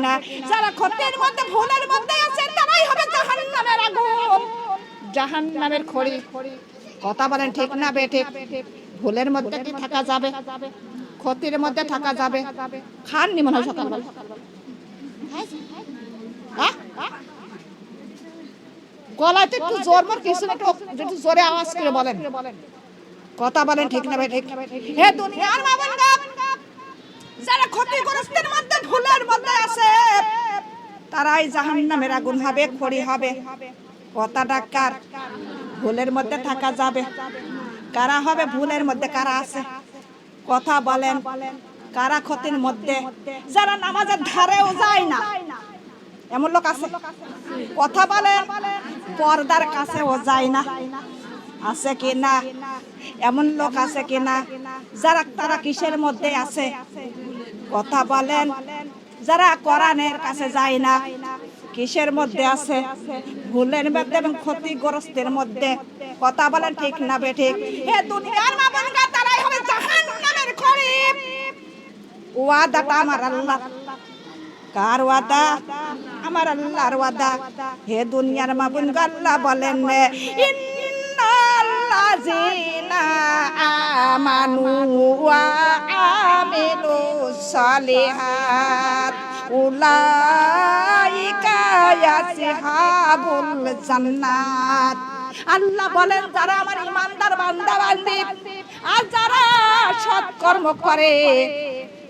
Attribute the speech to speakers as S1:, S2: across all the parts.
S1: কিনা? যারা ক্ষতির মধ্যে ভুলের মধ্যে আছে তারাই হবে জাহান্নামের আগুন, জাহান্নামের খড়ি। কথা বলেন ঠিক না বেঠিক? ভুলের মধ্যে কি থাকা যাবে? ক্ষতির মধ্যে থাকা যাবে? খান নি মনে হয় সকালবেলা? গলাতে একটু জোর মোর কিছু না, একটু জোরে আওয়াজ করে বলেন। কথা বলেন ঠিক না বেঠিক? হে দুনিয়ার মা বোনরা, যারা ক্ষতিগ্রস্তের মধ্যে ভুলের মধ্যে আছে তারাই জাহান্নামের আগুন হবে, খড়ি হবে। কথাটা কার? ভুলের মধ্যে থাকা যাবে? কারা হবে ভুলের মধ্যে? কারা আছে? কথা বলেন, কারা ক্ষতির মধ্যে? যারা নামাজের ধারেও যায় না, এমন লোক আছে? কথা বলেন, পর্দার কাছেও যায় না, আছে কি না? এমন লোক আছে কি না? যারা তারা কিসের মধ্যে আছে? কথা বলেন, যারা কোরআনের কাছে যায় না, কিসের মধ্যে আছে? ভুলের মধ্যে এবং ক্ষতিগ্রস্তের মধ্যে। কথা বলেন ঠিক না বেঠিক? হে দুনিয়ার মা বোনরা, তারাই হবে জাহান্নামের খড়ি। ওয়াদাটা আমার আল্লাহ। কার ওয়াদা? আমার আল্লাহর ওয়াদা। হে দুনিয়ার মা বোনরা, আল্লাহ বলেন ইন্নাল্লাযিনা আমানু ওয়া আমিলুস সালিহাত উলাইকা ইয়াসহাবুল জান্নাত। আল্লাহ বলেন, যারা আমার ইমানদার বান্দা বান্দি আর যারা সৎকর্ম করে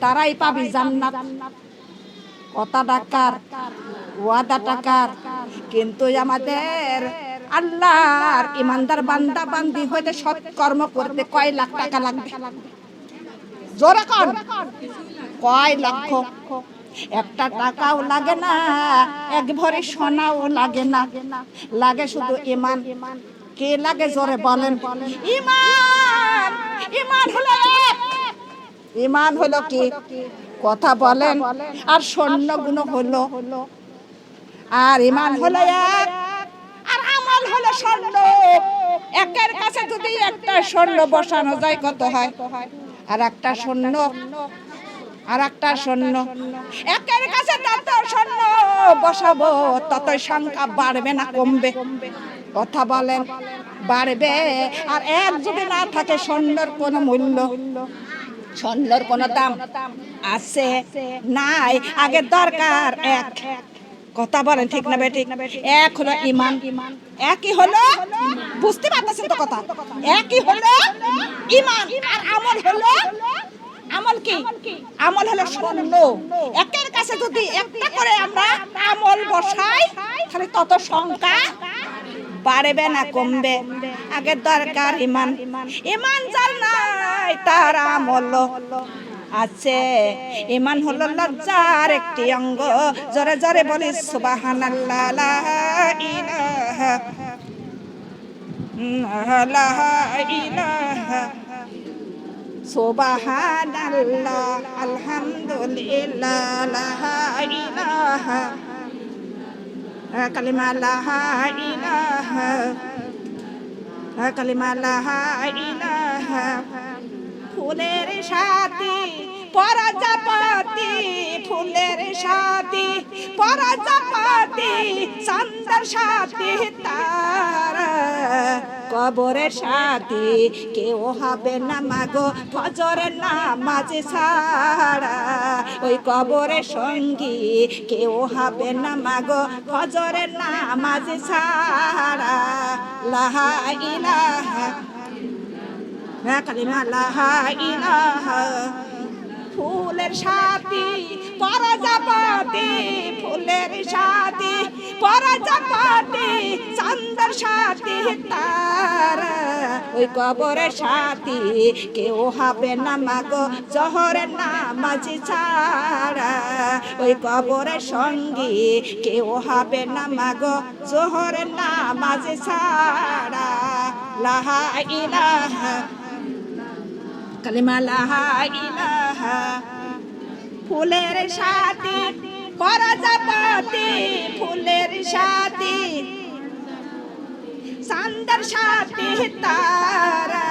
S1: তারাই পাবে জান্নাত। কথাটা কার? ওয়াদাটা কার? কিন্তু আমাদের আল্লাহর ইমানদার বান্দা বান্দি হইতে সৎকর্ম করতে কয় লাখ টাকা লাগবে? জোরে কোন? কয় লক্ষ? একটা টাকাও লাগে না, এক ভরি সোনাও লাগে না, লাগে শুধু ঈমান। কে লাগে জোরে বলেন? ঈমান। ঈমান হলো এক। ঈমান হলো কি? কথা বলেন। আর স্বর্ণগুণ হলো, আর ঈমান হলো এক, আর আমল হলো স্বর্ণ। একের কাছে যদি একটা স্বর্ণ বসানো যায় কত হয়? আর একটা স্বর্ণ, আর একটা স্বর্ণ, একের কাছে তত স্বর্ণ বসাবো ততই সংখ্যা বাড়বে না কমবে? কথা বলেন, বাড়বে। আর এক যদি না থাকে স্বর্ণের কোনো মূল্য, স্বর্ণের কোনো দাম আছে? নাই। আগে দরকার এক। কথা বলেন ঠিক না বেঠিক? এক হলো ঈমান। একই হলো, বুঝতে পারতেছেন তো কথা? একই হলো ঈমান। আর আমল হলো, আমল কি? আমল হলো স্বর্ণ। একের কাছে যদি একটা করে আমরা আমল বসাই তাহলে তত সংখ্যা বাড়বে না কমবে? আগে দরকার ঈমান। ঈমান যার নাই তার আমল আছে। ঈমান হলো লজ্জার একটি অঙ্গ। জোরে জোরে বলি সুবহানাল্লাহ, লা ইলাহা লা ইলাহা সুবহানাল্লাহ, আলহামদুলিল্লাহ, লা ইলাহা কালিমা, লা ইলাহা কালিমা, লা ইলাহা। ফুলের সাথী প্রজাপতি, ফুলের সাথী প্রজাপতি, চন্দ্রের সাথী তারা, কবরের সাথী কেউ হবে না মাগো ফজরের নামাজ ছাড়া। ওই কবরের সঙ্গী কেউ হবে না মাগো ফজরের নামাজ ছাড়া। লা ইলাহা কালিমা, লা ইলাহা। ফুলের সাথী প্রজাপতি, ফুলের সাথী প্রজাপতি, চন্দ্রের সাথী তারা, ওই কবরের সাথী কেউ হবে না মাগো জোহরের নামাজ ছাড়া। ওই কবরের সঙ্গী কেউ হবে না মাগো জোহরের নামাজ ছাড়া। লা ইলাহা কালিমা, লা ইলাহা। ফুলের সাথী প্রজাপতি, ফুলের সাথী চাঁদের সাথে তারা,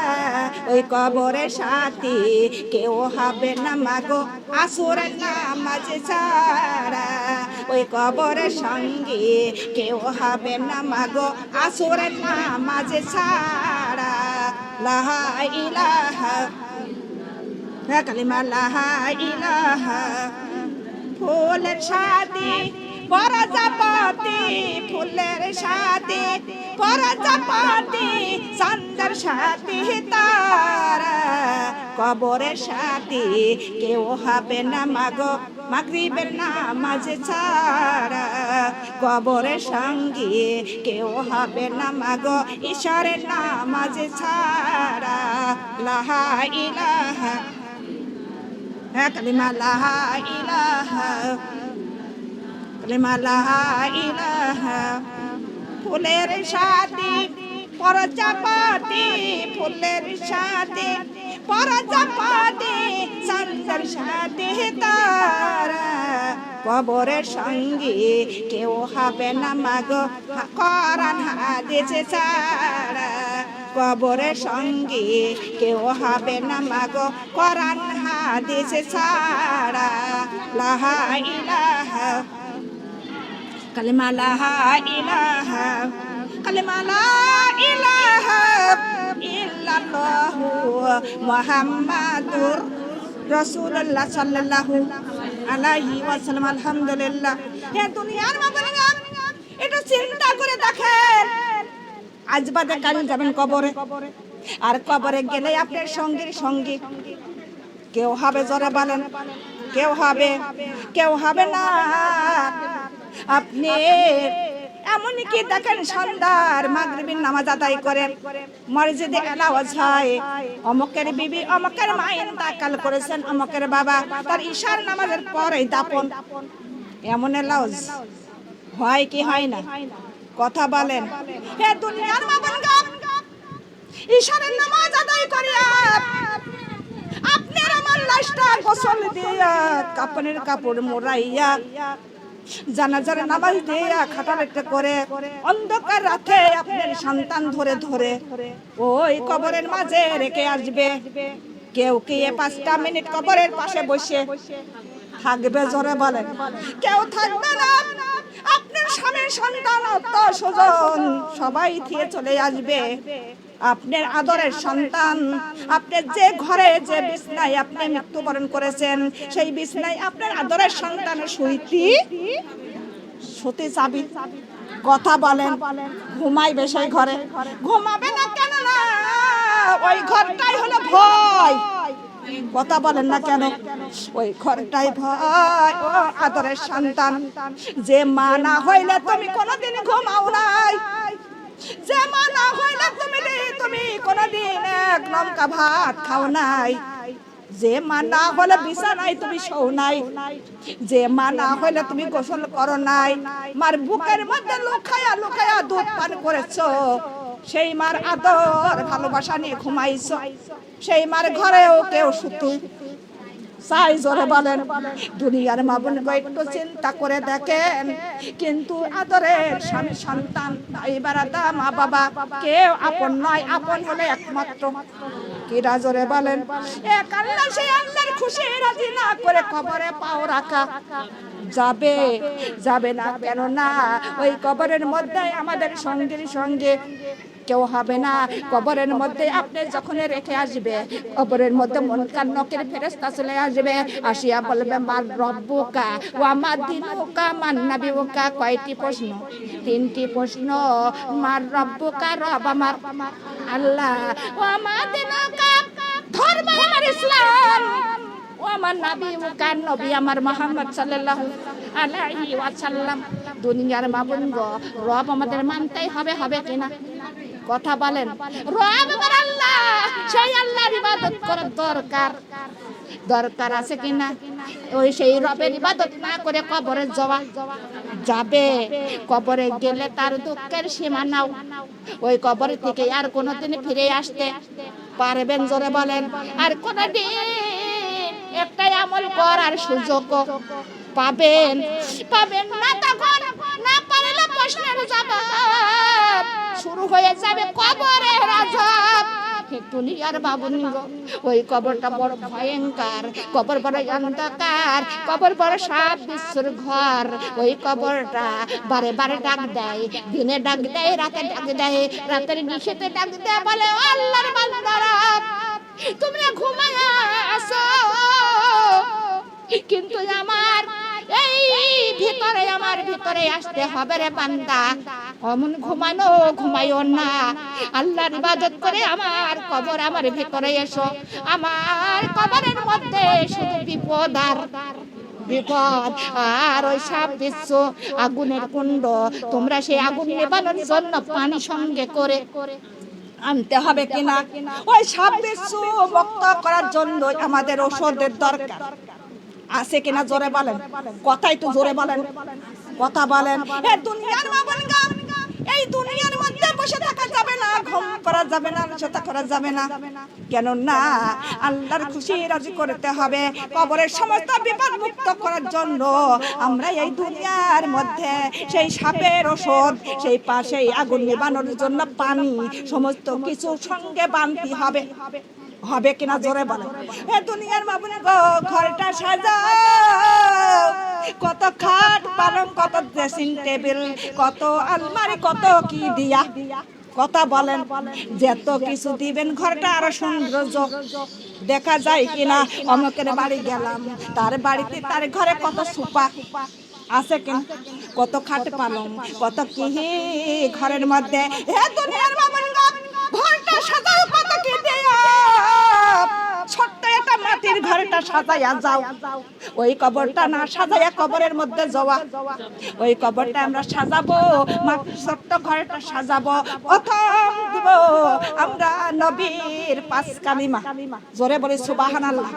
S1: ওই কবরের সাথে কেউ হবে না মাগো আসরের নামাজ ছাড়া, ওই কবরের সঙ্গে কেউ হবে না মাগো আসরের নামাজ ছাড়া। লা ইলাহা, হ্যাঁ কালিমা লা ইলাহা। ফুলের সাথে প্রজাপতি, ফুলের সাথে প্রজাপতি, চাঁদের সাথে তারা, কবরের সাথে কেউ হবে না মাগো মাগরিবের নামাজ ছাড়া, কবরের সঙ্গে কেউ হবে না মাগো ঈশ্বরের নামাজ ছাড়া। লা ইলাহা, হ্যাঁ কালিমা লা ইলাহা, কালিমা লা ইলাহা। ফুলের সাথে প্রজাপতি, ফুলের সাথে প্রজাপতি, চাঁদের সাথে তারা, কবরের সঙ্গে কেউ হবে না মাগো কোরআন হাদিস ছাড়া, কবরের সঙ্গে কেউ হবে না মাগো কোরআন হাদিস ছাড়া। লা ইলাহা, কালিমা লা ইলাহা, কালিমা লা ইলাহা ইল্লাল্লাহু মুহাম্মাদুর রাসূলুল্লাহ সাল্লাল্লাহু আলাইহি ওয়াসাল্লাম। আলহামদুলিল্লাহ। হে দুনিয়ার মানুষেরা, একটু চিন্তা করে দেখেন, আজ বাদে কাল যাবেন কবরে, আর কবরে গেলে আপনার সঙ্গীর সঙ্গী কেউ হবে, জোরে বলেন কেউ হবে? কেউ হবে না। আপনি এমনকি দেখেন সন্ধ্যার মাগরিবের নামাজ আদায় করেন, মসজিদে আওয়াজ হয় অমুকের বিবি অমুকের মা ইন্তেকাল করেছেন, অমুকের বাবা, তার ঈশার নামাজের পরেই দাফন। এমন আওয়াজ হয় কি হয় না? কথা বলেন। হে দুনিয়ার মাবনগা, ঈশারের নামাজ আদায় করিয়া আপনার আমার লাশটা গোসল দিয়া কাপড়ের কাপড় মোড়াইয়া জানাজার নামাজ দিয়া খাটার একটা করে অন্ধকার রাতে আপনার সন্তান ধরে ধরে ওই কবরের মাঝে রেখে আসবে। কেউ কি 5টা মিনিট কবরের পাশে বসে থাকবে? জোরে বলেন কেউ থাকবে না। আপনার স্বামী সন্তান আত্মীয় স্বজন সবাই থিয়ে চলে আসবে। আপনার আদরের সন্তান, আপনার যে ঘরে যে বিছনায় আপনি মৃত্যুবরণ করেছেন, সেই বিছনায় আপনার আদরের সন্তানের শুতে যাবি। কথা বলেন, ঘুমাইবে সেই ঘরে? ঘুমাবে না কেন? না, ওই ঘরটাই হলো ভয়। কথা বলেন না কেন? ওই ঘরটাই ভয়। ও আদরের সন্তান, যে মা না হইলে তুমি কোনোদিন ঘুমাও নাই, যে মা না হইলে তুমি কোনোদিন এক লঙ্কা ভাত খাও নাই, যে মা না হলে বিছানায় তুমি শোও নাই, যে মা না হইলে তুমি গোসল করো নাই, মার বুকের মধ্যে লুকায়া লুকায়া দুধ পান করেছো, সেই মার আদর ভালোবাসা নিয়ে ঘুমাইছো, সেই মার ঘরেও কেউ শুধু চাই। জোরে বলেন দুনিয়ার মা বোন একটু চিন্তা করে দেখেন, কিন্তু আদরের স্বামী সন্তান ভাই বারাদা মা বাবা কেউ আপন নয়, আপন হলে একমাত্র কিরা? জোরে বলেন এক আল্লাহ। সেই আল্লাহর খুশি রাজি না করে কবরে পাও রাখা যাবে? যাবে না। কেন না? ওই কবরের মধ্যে আমাদের সঙ্গীর সঙ্গে কেউ হবে না। কবরের মধ্যে আপনি যখন রেখে আসবে, কবরের মধ্যে মুনকার নকির ফেরেশতা চলে আসবে, আসিয়া বলবে মার রব্বুকা ওয়া মা দিনুকা মান নাবিউকা। কয়টি প্রশ্ন? 3টি প্রশ্ন। মার রব্বুকা, রব আমার আল্লাহ, ওয়া মা দিনুকা ধর্ম আমার ইসলাম, ও আমার নাবিউকা নবী আমার মুহাম্মদ সাল্লাল্লাহু আলাইহি ওয়াসাল্লাম। দুনিয়ার মা বোন গো, রব আমাদের মানতেই হবে, হবে কিনা? কথা বলেন। রব আমার আল্লাহ, সেই আল্লাহর ইবাদত করার দরকার আছে কিনা? ওই সেই রবের ইবাদত না করে কবরে যাবে। কবরে গেলে তার দুঃখের সীমা নাও। ওই কবর থেকে আর কোনোদিন ফিরে আসতে পারবেন? জোরে বলেন আর কোনোদিন একটাই আমল করার সুযোগ পাবেন না। তখন না পারলে প্রশ্নের জবাব শুরু হয়ে যাবে কবরের আযাব। দুনিয়ার বাবুনি গো, ওই কবরটা বড় ভয়ঙ্কর, কবর বড় অন্ধকার, কবর বড় সাপ বিচ্ছুর ঘর। ওই কবরটা বারে বারে ডাক দেয়, দিনে ডাক দেয়, রাতে ডাক দেয়, রাতের নিশীথে ডাক দেয়, বলে ও আল্লাহর বান্দারা তোমরা ঘুমায়া আসো, কিন্তু আমার আমার ভিতরে আসতে হবে রে বান্দা। অমন ঘুমাইও না, আল্লাহর ইবাদত করে আমার কবর আমার ভিতরে এসো। আমার কবরের মধ্যে শুধু বিপদ আর বিপদ, আর ওই সাপ বিচ্ছু আগুনের কুণ্ড। তোমরা সেই আগুন নেভানোর জন্য পানি সঙ্গে করে আনতে হবে কিনা, ওই সাপ বিচ্ছু মুক্ত করার জন্য আমাদের ঔষধের দরকার আছে কিনা জোরে বলেন, কথাই তো জোরে বলেন, কথা বলেন। এ দুনিয়ার মাবনগা, এই দুনিয়ার মধ্যে বসে থাকা যাবে না, ঘুম করা যাবে না, আলসতা করা যাবে না। কেন না, আল্লাহর খুশি রাজি করতে হবে। কবরের সমস্ত বিপদ মুক্ত করার জন্য আমরা এই দুনিয়ার মধ্যে সেই সাপের ওষুধ, সেই পাশেই আগুন নিবানোর জন্য পানি, সমস্ত কিছু সঙ্গে বানতে হবে। হবে কিনা জোরে বলেন। এ দুনিয়ার বাবুনি গো, ঘরটা সাজাও, কত খাট পালং, কত ড্রেসিং টেবিল, কত আলমারি, কত কি দিয়া, কথা বলেন। যত কিছু দিবেন ঘরটা আরো সৌন্দর্য দেখা যায় কিনা। অমুকের বাড়ি গেলাম, তার বাড়িতে তার ঘরে কত সোফা আছে কিনা, কত খাট পালং, কত কি ঘরের মধ্যে। হে দুনিয়ার বাবুনি গো, ঘরটা সাজাও, কত কি দিয়া, ছোট্ট একটা মাটির ঘরটা সাজাইয়া যাও। ওই কবরটা না সাজাইয়া কবরের মধ্যে যাওয়া, ওই কবরটা আমরা সাজাবো, মাটির ছোট্ট ঘরটা সাজাবো। প্রথম দিব আমরা নবীর 5 কালিমা, জোরে বলি সুবহানাল্লাহ।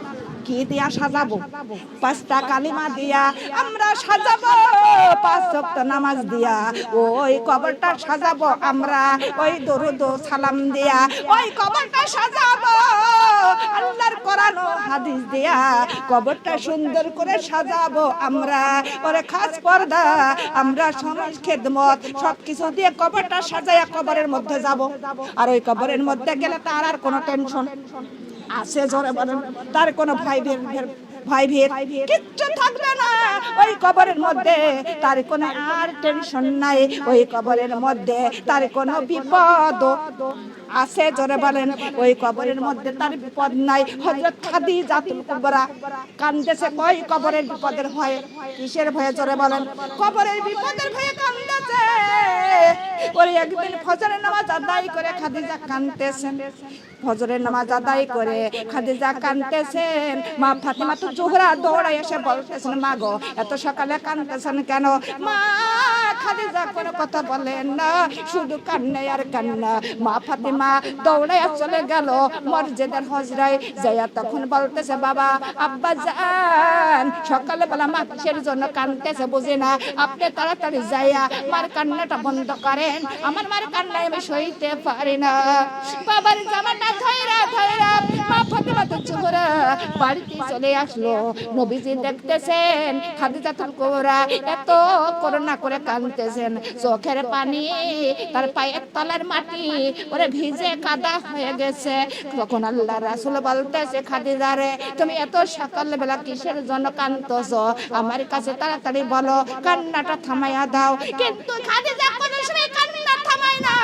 S1: কি দিয়া সাজাবো? 5টা কালিমা দিয়া আমরা সাজাবো, 5 ওয়াক্ত নামাজ দিয়া ওই কবরটা সাজাবো আমরা, ওই দরুদ সালাম দিয়া ওই কবরটা সাজাবো, আল্লাহর কোরআন ও হাদিস দিয়া কবরটা সুন্দর করে সাজাবো আমরা। ওরে খাস পর্দা, আমরা সমাজ খেদমত সবকিছু দিয়ে কবরটা সাজায়া কবরের মধ্যে যাব। আর ওই কবরের মধ্যে গেলে তার আর কোনো টেনশন আছে জোরে বলেন, তার কোনো ভয় ভীর কিচ্ছু থাকবে না ওই কবরের মধ্যে। তার কোনো আর টেনশন নাই ওই কবরের মধ্যে, তার কোনো বিপদ আছে জোরে বলেন। ওই কবরের মধ্যে তার বিপদ নাই। হযরত খাদিজাতুল কুবরা কান্দেছে কই কবরের বিপদের ভয়ে। কিসের ভয়ে জোরে বলেন? কবরের বিপদের ভয়ে কান্দেছে। ওরে একদিন ফজরের নামাজ আদায় করে খাদিজা কাঁদতেছেন, ফজরের নামাজ আদায় করে খাদিজা কাঁদতেছেন। মা ফাতেমা তো জোহরা দৌড়ায় এসে বলতেছেন, মা গো এত সকালে কাঁদতেছেন কেন? মা খাদিজা কোনো কথা বলেন না, শুধু কান্না আর কান্না। মা ফাতেমা দৌড়ায় চলে গেল মসজিদের হজরায় যাইয়া তখন বলতেছে, বাবা আব্বা জান সকালবেলা মা কিসের জন্য কাঁদতেছে বুঝি না, আপনি তাড়াতাড়ি যাইয়া মার কান্নাটা বন্ধ করেন, আমার মার কান্নায় আমি সইতে পারি না। বাবার জামাটা ধইরা ধইরা মা ফাতেমা তো জোহরা বাড়িতে চলে আসলো। নবীজি দেখতেছেন খাদিজাতুল কুবরা এত করুণা করে কাঁদতেছেন, চোখের পানি তার পায়ের তলার মাটি ওরে ভিজে কাদা হয়ে গেছে। তখন আল্লাহ রাসূল বলতেছে, খাদিজা রে তুমি এত সকালবেলা কিসের জন্য কাঁদতেছো? আমার কাছে তাড়াতাড়ি বলো, কান্নাটা থামাইয়া দাও। কিন্তু খাদিজা কোনো সময় কান্না থামায় না,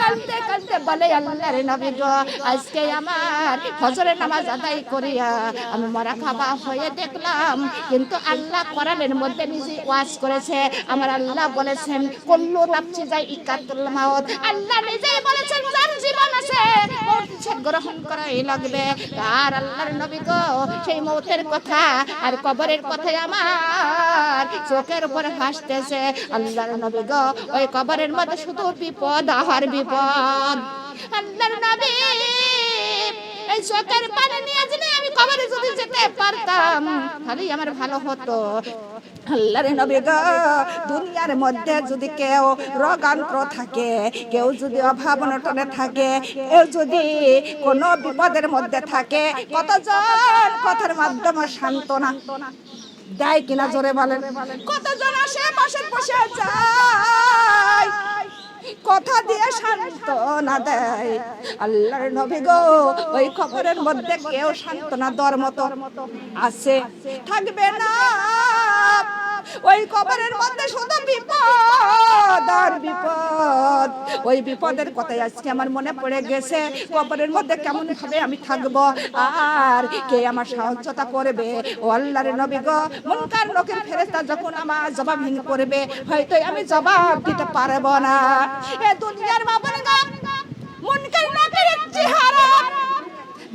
S1: কাঁদতে কাঁদতে বলে, আল্লাহর নবী গো আজকে আমার ফজরের নামাজ আদায় করিয়া আমি মরা খাবা হয়ে দেখলাম, কিন্তু আল্লাহ কোরআনের মধ্যে নিজে ওয়াজ করেছে, আমার আল্লাহ বলেছেন কুল্লু নাফসি যায়িকাতুল মাউত। আল্লাহ নিজেই বলেছেন যার জীবন আছে মওত গ্রহণ করাই লাগবে। আর আল্লাহর নবী গো সেই মওতের কথা আর কবরের কথা আমার চোখের উপরে ভাসতেছে। আল্লাহর নবী গো ওই কবরের মধ্যে শুধু বিপদ আর বিপদ। আল্লাহর নবী এই চোখের পানি নিয়ে যদি আমি কবরে যদি যেতে পারতাম তাহলে আমার ভালো হতো। আল্লাহর নবী গো দুনিয়ার মধ্যে যদি কেউ রোগাক্রান্ত থাকে, কেউ যদি অভাব অনটনে থাকে, কেউ যদি কোনো বিপদের মধ্যে থাকে, কতজন কথার মাধ্যমে সান্ত্বনা দেয় কিনা জোরে বলেন? কতজন আসে পাশে বসে যায়, কথা দিয়ে সান্ত্বনা দেয়। আল্লাহর নবী গো, ওই কবরের মধ্যে কেউ সান্ত্বনা দেওয়ার মতো আছে থাকবে না। ওই কবরের মধ্যে শুধু বিপদ আর বিপদ। ওই বিপদের কথাই আজকে আমার মনে পড়ে গেছে। কবরের মধ্যে কেমন ভাবে আমি থাকবো, আর কে আমার সাহায্যতা করবে? ও আল্লাহর নবী গো, মুনকার নকির ফেরেশতা যখন আমার জবাবহীন করবে, হয়তো আমি জবাব দিতে পারবো না। এ দুনিয়ার বাবারা, মুনকার নকির চেহারা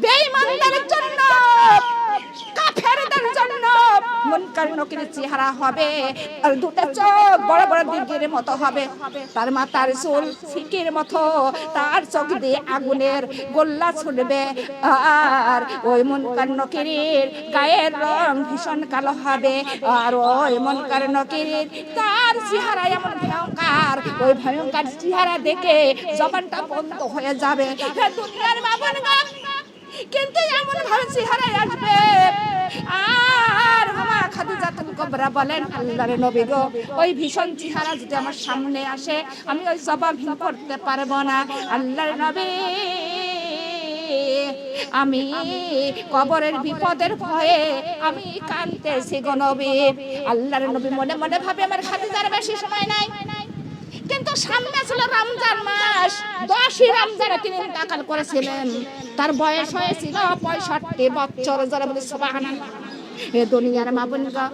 S1: বেঈমানদের জন্য, কাফেরদের জন্য মুনকার নকির চেহারা হবে। আর দুটো চোখ বড় বড় দিগের মতো হবে, তার মাথার চুল সিকির মতো, তার চোখ দিয়ে আগুনের গোল্লা ছুটবে। আর ওই মুনকার নকিরের গায়ের রং ভীষণ কালো হবে। আর ওই মুনকার নকির তার চেহারা এমন ভয়ঙ্কর, ওই ভয়ঙ্কর চেহারা দেখে জবানটা বন্ধ হয়ে যাবে। দুনিয়ার বাবারা, কিন্তু এমন ভাবে চেহারায় আসবে। আর মা খাদিজাতুল কুবরা বলেন, আল্লাহর নবী গো, ওই ভীষণ চেহারা যদি আমার সামনে আসে, আমি ওই জবাবহীন করতে পারবো না। আল্লাহর নবী, আমি কবরের বিপদের ভয়ে আমি কাঁদতেছি গো নবী। আল্লাহর নবী মনে মনে ভাবে, আমার খাদিজার বেশি সময় নাই, কিন্তু সামনে ছিল রমজান মাস। 10ই রমজানে তিনি ইন্তেকাল করেছিলেন। তার বয়স হয়েছিল 65 বছর। যারা বলে সুবহানাল্লাহ। এ দুনিয়ার মা বোনগা,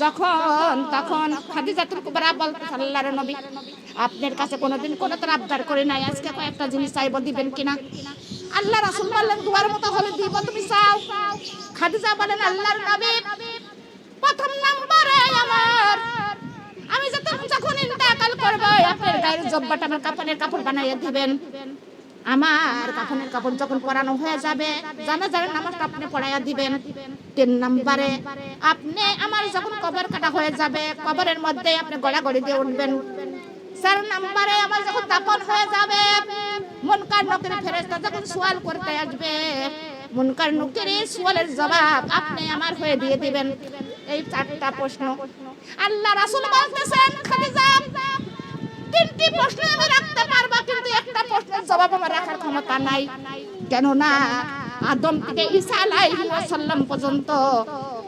S1: যখন তখন খাদিজাতুল কুবরা বলতে, আল্লাহর নবী, আপনার কাছে কোনোদিন কোনো তো আবদার করে নাই, আজকে কয়েকটা জিনিস চাইবো, দিবেন কিনা? আল্লাহ রাসূল বললেন, দুয়ার মতো হলে দিব, তুমি চাও। খাদিজা বলেন, আল্লাহর নবী, প্রথম নম্বরে আমি যখন ইন্তেকাল করব, আপনার গায়ের জব্বাটা আমার কাফনের কাপড় বানাইয়া দিবেন। আমার কাফনের কাপড় যখন পরানো হয়ে যাবে, জানাজার নামাজটা আপনি পড়াইয়া দিবেন। 3 নম্বরে আপনি আমার যখন কবর কাটা হয়ে যাবে, কবরের মধ্যে আপনি গড়াগড়ি দিয়ে উঠবেন। 4 নম্বরে আমার যখন দাফন হয়ে যাবে, মুনকার নকির ফেরেশতা যখন সওয়াল করতে আসবে, মুনকার নকিরের সওয়ালের জবাব আপনি আমার হয়ে দিয়ে দিবেন। এই 4টা প্রশ্ন আল্লাহ রাসূল বলতেছেন, খাদিজা, 3টি প্রশ্ন আমি রাখতে পারবো, কিন্তু একটা প্রশ্নের জবাব আমার রাখার ক্ষমতা নাই। কেন না, আদম থেকে ঈসা আলাইহিস সালাম পর্যন্ত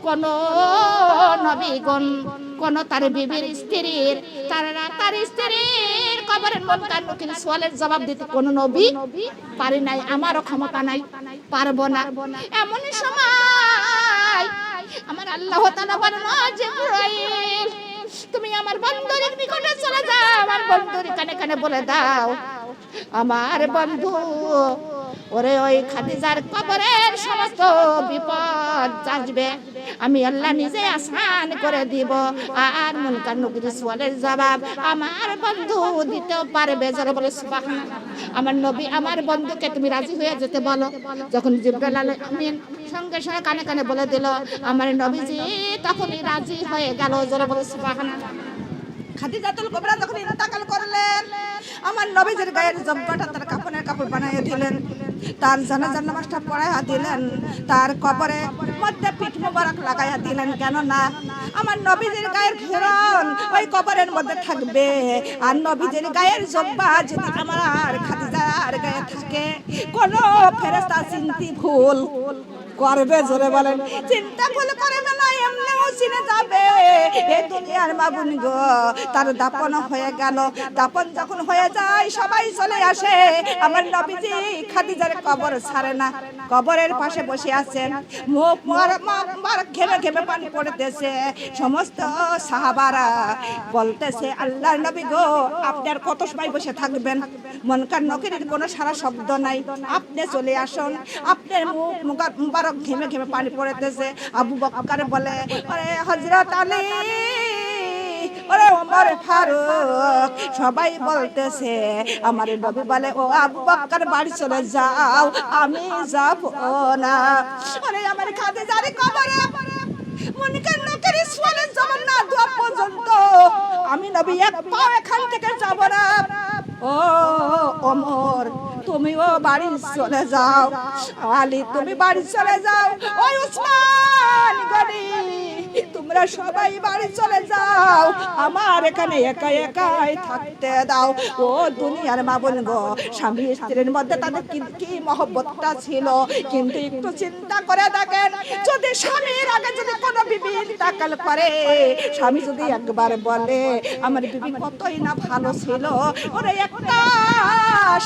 S1: কোন নবীগণ, কোন তার বিবির স্ত্রীর, তার স্ত্রীর কবরের মুনকার নকির সওয়ালের জবাব দিতে কোন নবী পারে নাই। আমারও ক্ষমতা নাই, পারবো না। এমনই সময় আমার আল্লাহ তাআলা বলেন, জিবরাইল, তুমি আমার বন্ধুর নিকটে চলে যাও, আমার বন্ধুর কানে কানে বলে দাও, আমার বন্ধু, ওরে ওই খাদিজার কবরের সমস্ত বিপদ আসবে, আমি আল্লাহ নিজে আসান করে দিব। আর মুনকার নকির সওয়ালের জবাব আমার বন্ধু দিতে পারবে। যারা বলে সুবহানাল্লাহ। আমার নবী আমার বন্ধুকে তুমি রাজি হয়ে যেতে বলো। যখন জিবরাইল আলাইহিস আমিন সঙ্গে সঙ্গে কানে কানে বলে দিল, আমার নবীজি তখনই রাজি হয়ে গেল। যারা বলে সুবহানাল্লাহ। খাদিজাতুল কুবরা যখন ইন্তেকাল করলেন, আমার নবীজির গায়ের জব্বাটা তার কাফনের কাপড় বানাইয়া দিলেন, তার জানাজার নামাজটা পড়াইয়া দিলেন, তার কবরের মধ্যে পিঠ মোবারক লাগাইয়া দিলেন। কেন না, আমার নবীজির গায়ের ঘেরন ওই কবরের মধ্যে থাকবে। আর নবীজির গায়ের জব্বা যদি আমার খাদিজার গায়ে থাকে, কোন ফেরেশতা চিন্তি ভুল করবে? জোরে বলেন, চিন্তা ভুল করবে না, এমনিও চিনে যাবে। এই দুনিয়ার মা বোন গো, তার দাফন হয়ে গেল। দাফন যখন হয়ে যায়, সবাই চলে আসে। আমার নবীজি খাদিজার কবর ছাড়ে না, কবরের পাশে বসে আছেন, মুখ ঘেমে ঘেমে পানি পড়তেছে। সমস্ত সাহাবারা বলতেছে, আল্লাহর নবী গো, আপনি আর কত সময় বসে থাকবেন? মুনকার নকিরের কোনো সারা শব্দ নাই, আপনি চলে আসুন। আপনার মুখ মুবারক ঘেমে ঘেমে পানি পড়তেছে। আবু বকর বলে, আরে হযরত আলী, ওরে ওমর ফারুক, সবাই বলতেছে। আমার নবী বলে, ও আবু বকর বাড়ি চলে যাও, আমি যাব না। আরে আমার খাদিজার কবরে মুনকার নকির সওয়ালের জবাব না দেওয়া পর্যন্ত আমি নবী এক পা এখান থেকে যাব না। ও ওমর, তুমিও বাড়ি চলে যাও। আলী, তুমি বাড়ি চলে যাও। ওই উসমান গনি, তুমি তোমরা সবাই বাড়ি চলে যাও, আমার এখানে একা একাই থাকতে দাও। ও দুনিয়ার মা বোন গো, স্বামী স্ত্রীর মধ্যে তাদের কি মহব্বতটা ছিল, কিন্তু একটু চিন্তা করে দেখেন, যদি স্বামীর আগে যদি কোনো বিবি ইন্তেকাল করে, স্বামী যদি একবার বলে আমার বিবি কতই না ভালো ছিল, ওরে একটা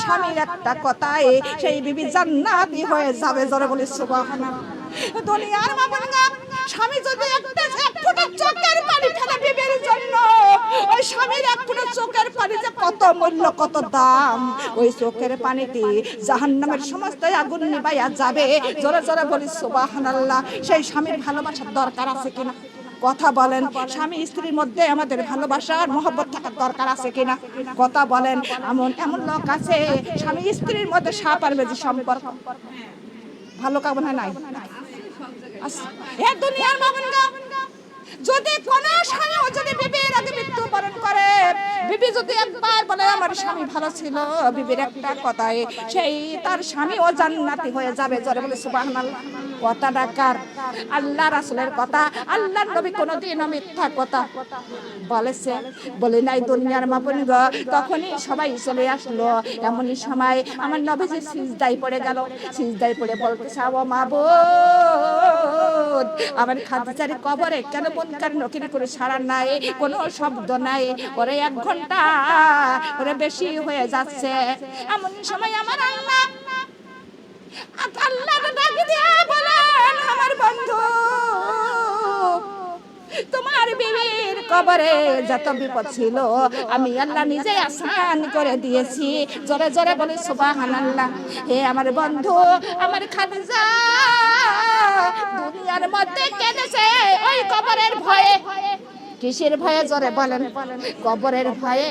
S1: স্বামীর একটা কথায় সেই বিবি জান্নাতি হয়ে যাবে। জোরে বলি সুবহানাল্লাহ। দুনিয়ার মা বোন গো, স্বামী যদি এক ফোঁটা চোখের পানি ফেলে বিবির জন্য, ওই স্বামীর এক ফোঁটা চোখের পানি যে কত মূল্য, কত দাম, ওই চোখের পানিতে জাহান্নামের সমস্ত আগুন নিভাইয়া যাবে। জোরে জোরে বলি সুবহানাল্লাহ। সেই স্বামীর ভালোবাসার দরকার আছে কিনা? কথা বলেন। স্বামী স্ত্রীর মধ্যে আমাদের ভালোবাসার মহব্বত থাকার দরকার আছে কিনা? কথা বলেন। এমন লোক আছে স্বামী স্ত্রীর মধ্যে সাপ আর বেজি সম্পর্ক, ভালো কাজ হয় নাই। এ দুনিয়ার মা বোন গো, যদি কোন স্বামী যদি বিবির আগে মৃত্যুবরণ করে, বিবি যদি একবার বলে আমার স্বামী ভালো ছিল, বিবির একটা কথায় সেই তার স্বামী ও জান্নাতি হয়ে যাবে। জোরে বলে সুবহানাল্লাহ। কথাটা কার? আল্লাহ রাসূলের কথা। আল্লাহর নবী কোনদিনও মিথ্যা কথা বলেছে বলে নাই। দুনিয়ার মা বোন গো, তখনই সবাই চলে আসলো। এমনই সময় আমার নবীজি সিজদায় পড়ে গেল। সিজদায় পড়ে বলতেছে, ও মাবুদ, আমার খাদিজার কবরে কেন মনকার নকির করে সারা নাই, কোনো শব্দ নাই, ওরে 1 ঘন্টা ওরে বেশি হয়ে যাচ্ছে। এমন সময় আমার আল্লাহ ডাক দিয়ে বলেন, আমার বন্ধু, তোমার বিবির কবরে যত বিপদ ছিল আমি আল্লাহ নিজে আসান করে দিয়েছি। জোরে জোরে বলি সুবহানাল্লাহ। হে আমার বন্ধু, আমার খাদিজা দুনিয়ার মধ্যে কেঁদেছে ওই কবরের ভয়ে। কিসের ভয়ে? জোরে বলেন। কবরের ভয়ে,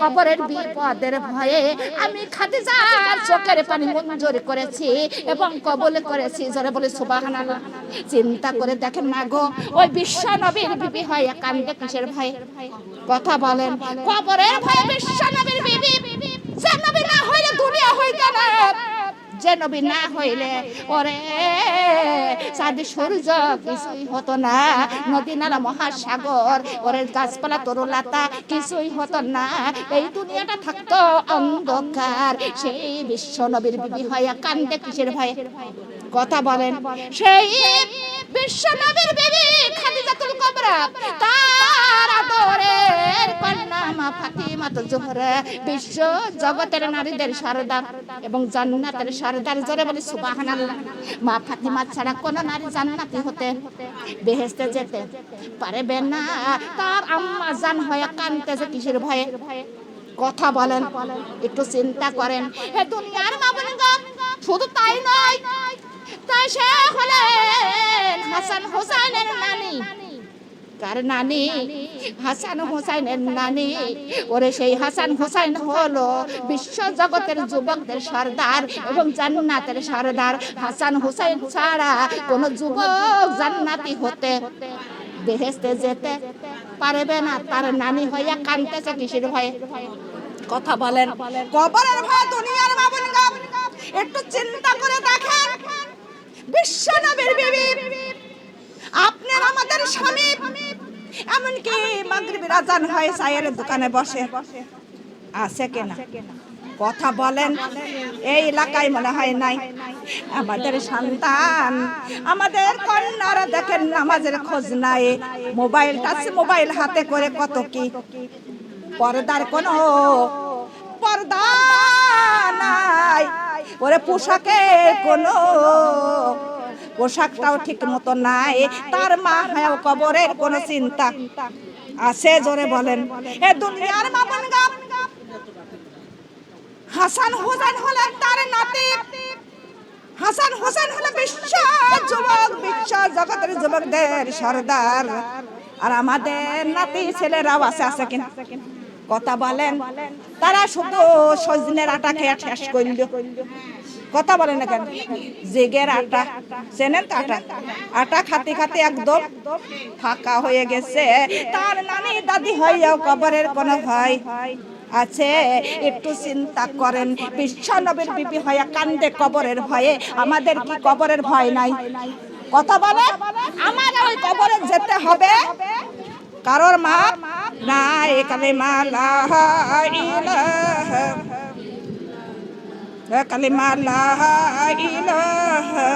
S1: কবরের বিপদের ভয়ে আমি খাদিজার চোখের পানি মঞ্জুর করেছি এবং কবুল করেছি। জোরে বলে সুবহানাল্লাহ। চিন্তা করে দেখেন না গো, ওই বিশ্ব নবীর বিবি হয় কান্দে কিসের ভয়ে? কথা বলেন। কবরের ভয়ে বিশ্ব নবীর বিবি। যে নবী না হইলে দুনিয়া হইত না, যে নবী না হইলে ওরে চাঁদ সূর্য কিছুই হতো না, নদী নালা মহাসাগর ওরে গাছপালা তরুলতা কিছুই হতো না, এই দুনিয়াটা থাকতো অন্ধকার। সেই বিশ্ব নবীর বিবি হইয়া কান্দে কিসের ভয়ে? কথা বলেন। সেই বিশ্ব নবীর বিবি খাদিজাতুল কুবরা, তার আদরের কন্যা মা ফাতিমা জোহরা, বিশ্ব জগতের নারীদের সরদার এবং জান্নাতের সরদার। জোরে বলি সুবহানাল্লাহ। মা ফাতিমা ছাড়া কোন নারী জান্নাতি হতে বেহেশতে যেতে পারবে না। তার আম্মা জান হয়ে কাঁদতেছে কিসের ভয়ে? কথা বলেন। একটু চিন্তা করেন। হে দুনিয়ার মা বোন গো, শুধু তাই নয়, তাই সে হলেন হাসান হোসেনের নানি। কার নানি? হাসান হোসেনের নানি। ওরে সেই হাসান হোসেন হলো বিশ্ব জগতের যুবকদের সরদার এবং জান্নাতের সরদার। হাসান হোসেন ছাড়া কোন যুবক জান্নাতি হতে বেহেশতে যেতে পারবে না। তার নানি হইয়া কাঁদতেছে কিসের ভয়ে? কথা বলেন। কবরের ভয়ে। দুনিয়ার মা বোন গো, একটু চিন্তা করে দেখেন, বিশ্ব নবীর বিবি, আপনার আমাদের স্বামী, এমনকি মাগরিবের আজান হয় চায়ের দোকানে বসে আছে কিনা? কথা বলেন। এই এলাকায় মনে হয় নাই। আমাদের সন্তান, আমাদের কন্যারা দেখেন নামাজের খোঁজ নাই, মোবাইল টাচ মোবাইল হাতে করে কত কি, পর্দার কোনো পর্দা নাই, ওরে পোশাকের কোনো পোশাকটাও ঠিক মতো নাই। তার মা হয় কবরের কোনো চিন্তা আছে? জোরে বলেন। এ দুনিয়ার মা বোন গো, হাসান হোসেন হলেন তার নাতি। হাসান হোসেন হলো বিশ্ব যুবক, বিশ্ব জগতের যুবকদের সরদার। আর আমাদের নাতি ছেলেরাও আছে কিনা? কথা বলেন। তারা শুধু সজনের আটা খেয়ে শেষ করল। কথা বলেন না কেন? জেগের আটা, চেনেন তো আটা? আটা খাতে খাতে একদম ফাঁকা হয়ে গেছে। তার নানি দাদি হইয়াও কবরের কোনো ভয় আছে? একটু চিন্তা করেন। বিশ্ব নবীর বিবি হইয়া কান্দে কবরের ভয়ে। আমাদের কি কবরের ভয় নাই? কথা বলে আমার ওই কবরে যেতে হবে কারোর মাপ নাই কালিমা লা ইলাহা কালিমা লা ইলাহা